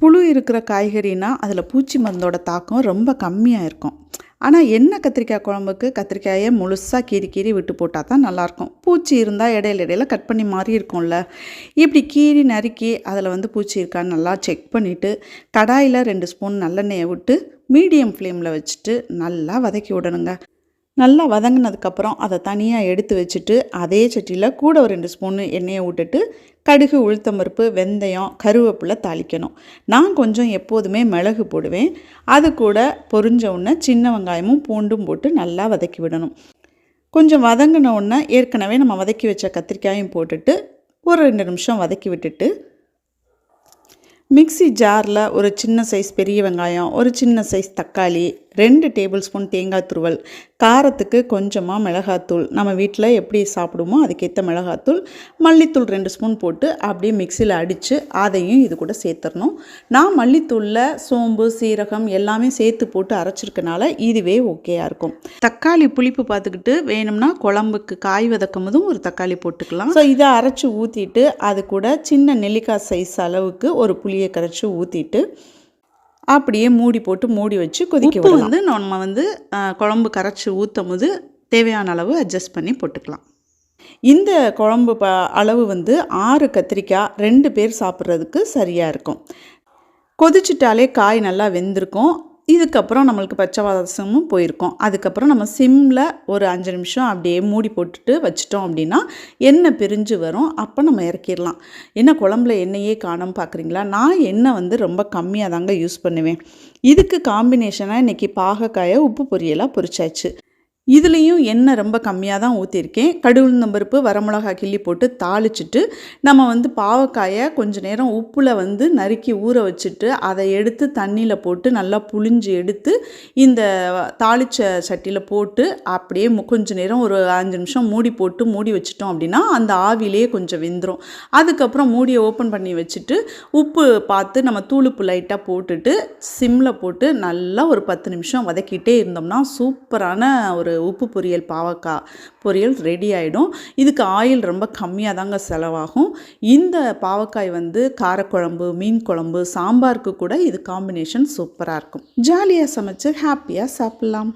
புழு இருக்கிற காய்கறினா அதில் பூச்சி மருந்தோட தாக்கம் ரொம்ப கம்மியாக இருக்கும். ஆனால் எண்ணெய் கத்திரிக்காய் குழம்புக்கு கத்திரிக்காயை முழுசாக கீறி கீறி விட்டு போட்டால் தான் நல்லாயிருக்கும். பூச்சி இருந்தால் இடையில கட் பண்ணி மாறி இருக்கும்ல, இப்படி கீறி நறுக்கி அதில் வந்து பூச்சி இருக்கான்னு நல்லா செக் பண்ணிவிட்டு கடாயில் 2 ஸ்பூன் நல்லெண்ணெயை விட்டு மீடியம் ஃப்ளேமில் வச்சுட்டு நல்லா வதக்கி விடணுங்க. நல்லா வதங்கினதுக்கப்புறம் அதை தனியாக எடுத்து வச்சுட்டு அதே சட்டியில் கூட ஒரு 2 ஸ்பூன் எண்ணெயை விட்டுட்டு கடுகு, உளுத்தம்பருப்பு, வெந்தயம், கருவேப்பிலை தாளிக்கணும். நான் கொஞ்சம் எப்போதுமே மிளகு போடுவேன். அது கூட பொரிஞ்ச உடனே சின்ன வெங்காயமும் பூண்டும் போட்டு நல்லா வதக்கி விடணும். கொஞ்சம் வதங்கின உடனே ஏற்கனவே நம்ம வதக்கி வச்ச கத்திரிக்காயும் போட்டுட்டு ஒரு 2 நிமிஷம் வதக்கி விட்டுட்டு மிக்ஸி ஜாரில் ஒரு சின்ன சைஸ் பெரிய வெங்காயம், ஒரு சின்ன சைஸ் தக்காளி, 2 டேபிள் ஸ்பூன் தேங்காய் துருவல், காரத்துக்கு கொஞ்சமாக மிளகாத்தூள், நம்ம வீட்டில் எப்படி சாப்பிடுமோ அதுக்கேற்ற மிளகாத்தூள், மல்லித்தூள் 2 ஸ்பூன் போட்டு அப்படியே மிக்சியில் அடித்து அதையும் இது கூட சேர்த்துடணும். நான் மல்லித்தூளில் சோம்பு, சீரகம் எல்லாமே சேர்த்து போட்டு அரைச்சிருக்கனால இதுவே ஓகேயாக இருக்கும். தக்காளி புளிப்பு பார்த்துக்கிட்டு வேணும்னா குழம்புக்கு காய் வதக்கும் போதும் ஒரு தக்காளி போட்டுக்கலாம். ஸோ இதை அரைச்சி ஊற்றிட்டு அது கூட சின்ன நெல்லிக்காய் சைஸ் அளவுக்கு ஒரு புளியை கரைச்சி ஊற்றிட்டு அப்படியே மூடி வச்சு கொதிக்க விடலாம். வந்து நம்ம வந்து குழம்பு கரைச்சி ஊற்றும் போது தேவையான அளவு அட்ஜஸ்ட் பண்ணி போட்டுக்கலாம். இந்த குழம்பு அளவு வந்து 6 கத்திரிக்காய் 2 பேர் சாப்பிட்றதுக்கு சரியாக இருக்கும். கொதிச்சிட்டாலே காய் நல்லா வெந்திருக்கும். இதுக்கப்புறம் நம்மளுக்கு பச்சை வாசமும் போயிருக்கும். அதுக்கப்புறம் நம்ம சிம்மில் ஒரு 5 நிமிஷம் அப்படியே மூடி போட்டுட்டு வச்சிட்டோம் அப்படின்னா எண்ணெய் பிரிஞ்சு வரும். அப்போ நம்ம இறக்கிடலாம். என்ன குழம்புல எண்ணெயே காணோம் பார்க்குறீங்களா? நான் எண்ணெய் வந்து ரொம்ப கம்மியாக தாங்க யூஸ் பண்ணுவேன். இதுக்கு காம்பினேஷனாக இன்றைக்கி பாகக்காயை உப்பு பொரியலாக பொரிச்சாச்சு. இதுலேயும் எண்ணெய் ரொம்ப கம்மியாக தான் ஊற்றிருக்கேன். கடுகுளுந்தம்பருப்பு, வரமிளகாய் கிள்ளி போட்டு தாளிச்சிட்டு நம்ம வந்து பாவக்காயை கொஞ்சம் நேரம் உப்பில் வந்து நறுக்கி ஊற வச்சுட்டு அதை எடுத்து தண்ணியில் போட்டு நல்லா புழிஞ்சு எடுத்து இந்த தாளித்த சட்டியில் போட்டு அப்படியே கொஞ்சம் நேரம் ஒரு 5 நிமிஷம் மூடி வச்சிட்டோம் அப்படின்னா அந்த ஆவிலேயே கொஞ்சம் வெந்துடும். அதுக்கப்புறம் மூடியை ஓப்பன் பண்ணி வச்சுட்டு உப்பு பார்த்து நம்ம தூளுப்பு லைட்டாக போட்டுட்டு சிம்மில் போட்டு நல்லா ஒரு 10 நிமிஷம் வதக்கிட்டே இருந்தோம்னா சூப்பரான ஒரு உப்பு பொரியல், பாவக்காய் பொரியல் ரெடி ஆகிடும். இதுக்கு ஆயில் ரொம்ப கம்மியாக தாங்க செலவாகும். இந்த பாவக்காய் வந்து காரக்குழம்பு, மீன் குழம்பு, சாம்பாருக்கு கூட இது காம்பினேஷன் சூப்பராக இருக்கும். ஜாலியாக சமைச்சு ஹாப்பியாக சாப்பிட்லாம்.